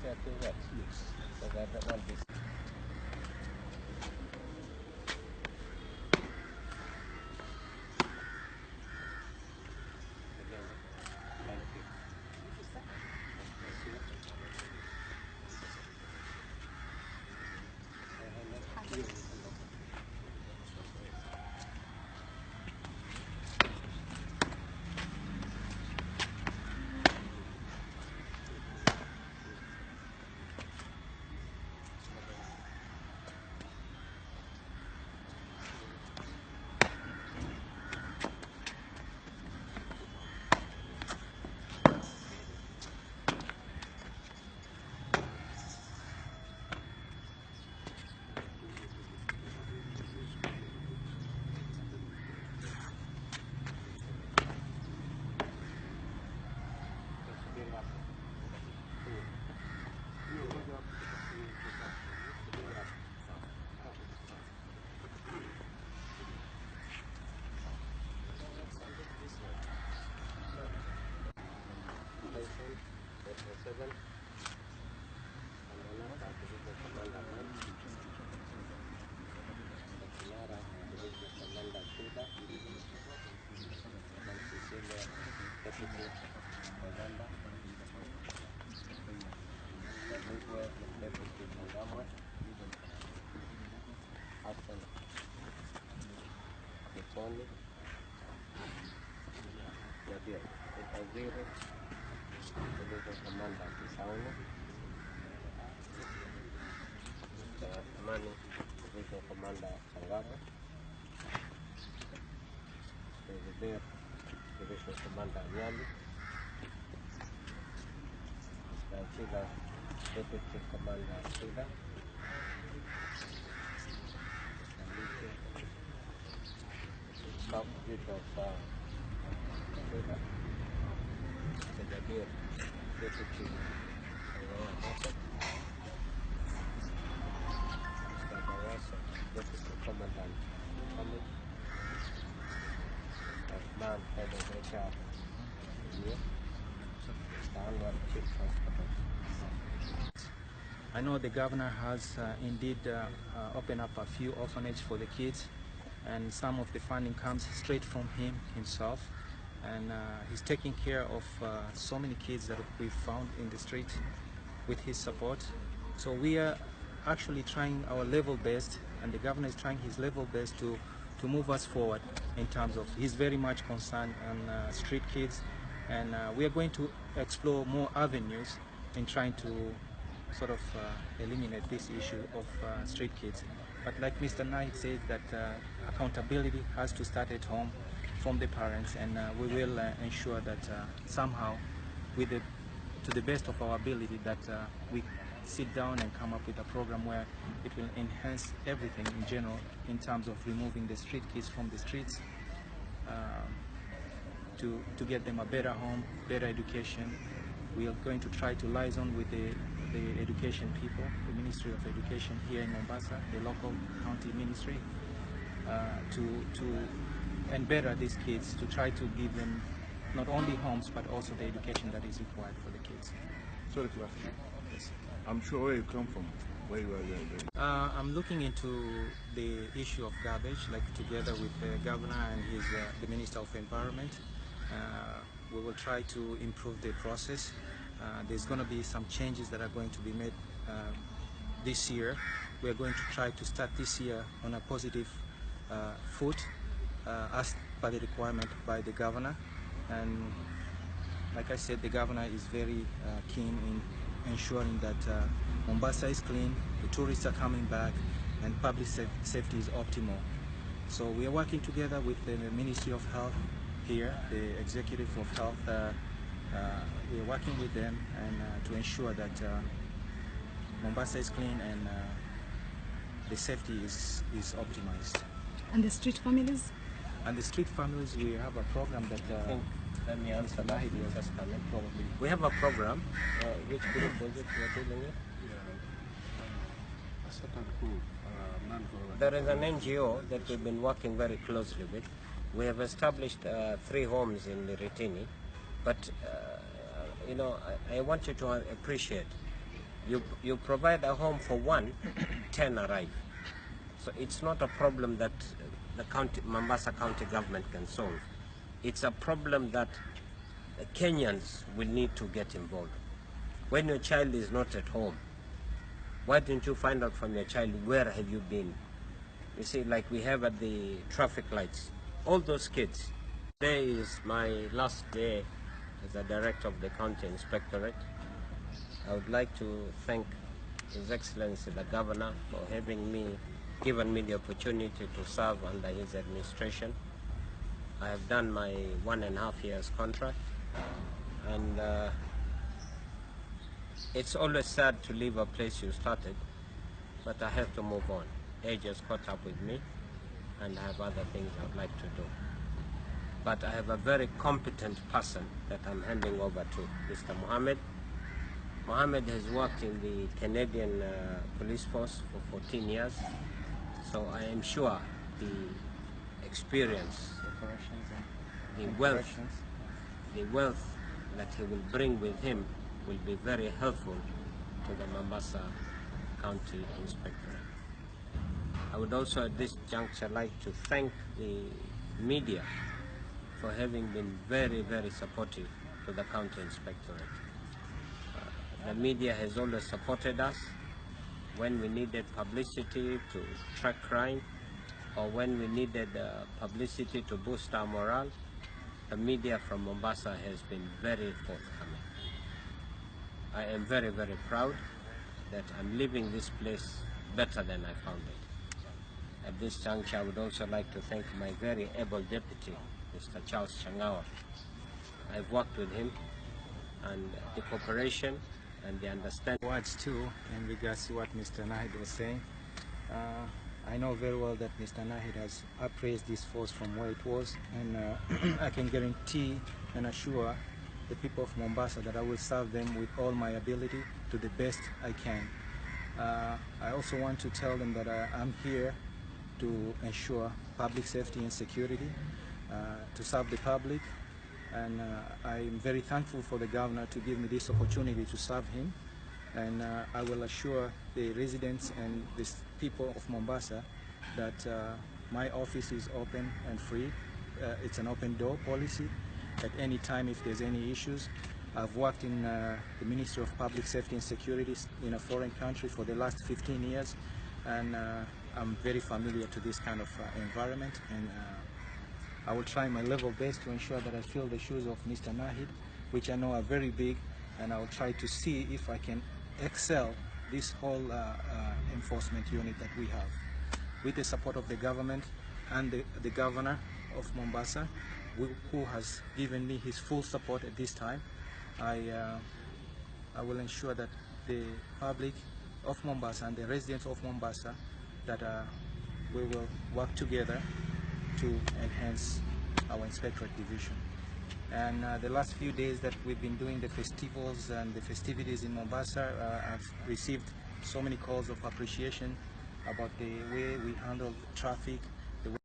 are too wet. Yes. So that won't be. Division Commander Sangamo, Division Commander Nyali, Chila Deputy Commander Chila, South Duty of Chila, Brigadier Deputy Deputy Commandant Mohammed, Man Head of HR here, Chief Transportation. I know the governor has indeed opened up a few orphanages for the kids, and some of the funding comes straight from him himself, and he's taking care of so many kids that we found in the street with his support. So we are actually trying our level best, and the governor is trying his level best to move us forward in terms of, he's very much concerned on street kids, and we are going to explore more avenues in trying to sort of eliminate this issue of street kids. But like Mr. Nahid said, that accountability has to start at home from the parents, and we will ensure that somehow, to the best of our ability, that we sit down and come up with a program where it will enhance everything in general in terms of removing the street kids from the streets, to get them a better home, better education. We are going to try to liaison with the education people, the Ministry of Education here in Mombasa, the local county ministry, and better these kids, to try to give them not only homes but also the education that is required for the kids. Sorry to ask you. Yes. I'm sure where you come from, where you are there. I'm looking into the issue of garbage, like together with the governor and the Minister of Environment. We will try to improve the process. There's going to be some changes that are going to be made this year. We are going to try to start this year on a positive foot, as per the requirement by the governor. And like I said, the governor is very keen in ensuring that Mombasa is clean, the tourists are coming back, and public safety is optimal. So we are working together with the Ministry of Health here, the Executive of Health. We are working with them and to ensure that Mombasa is clean and the safety is optimized. And the street families? And the street families, we have a program that let me answer. Nahid will just come in probably. We have a program. Which group was it you are dealing with? A certain group, there is an NGO that we've been working very closely with. We have established 3 homes in Ritini, but you know, I want you to appreciate You provide a home for one, 10 arrive. So it's not a problem that the Mombasa County government can solve. It's a problem that the Kenyans will need to get involved. When your child is not at home, why don't you find out from your child where have you been? You see, like we have at the traffic lights, all those kids. Today is my last day as a director of the County Inspectorate. I would like to thank His Excellency the Governor for having given me the opportunity to serve under his administration. I have done my 1.5 years contract, and it's always sad to leave a place you started, but I have to move on. Age has caught up with me, and I have other things I would like to do. But I have a very competent person that I'm handing over to, Mr. Mohamed. Mohamed has worked in the Canadian police force for 14 years, so I am sure the experience, the wealth that he will bring with him will be very helpful to the Mombasa County Inspectorate. I would also at this juncture like to thank the media for having been very, very supportive to the County Inspectorate. The media has always supported us when we needed publicity to track crime, or when we needed publicity to boost our morale. The media from Mombasa has been very forthcoming. I am very, very proud that I'm leaving this place better than I found it. At this juncture, I would also like to thank my very able deputy, Mr. Charles Changawa. I've worked with him, and the cooperation and the understanding. Words too, in regards to what Mr. Nahid was saying. I know very well that Mr. Nahid has appraised this force from where it was, and I can guarantee and assure the people of Mombasa that I will serve them with all my ability to the best I can. I also want to tell them that I'm here to ensure public safety and security, to serve the public, and I'm very thankful for the governor to give me this opportunity to serve him, and I will assure the residents and the people of Mombasa that my office is open and free. It's an open door policy. At any time, if there's any issues, I've worked in the Ministry of Public Safety and Security in a foreign country for the last 15 years, and I'm very familiar to this kind of environment, and I will try my level best to ensure that I fill the shoes of Mr. Nahid, which I know are very big, and I will try to see if I can excel this whole enforcement unit that we have. With the support of the government and the governor of Mombasa, who has given me his full support at this time, I will ensure that the public of Mombasa and the residents of Mombasa that we will work together to enhance our inspectorate division. And the last few days that we've been doing the festivals and the festivities in Mombasa, I've received so many calls of appreciation about the way we handle traffic,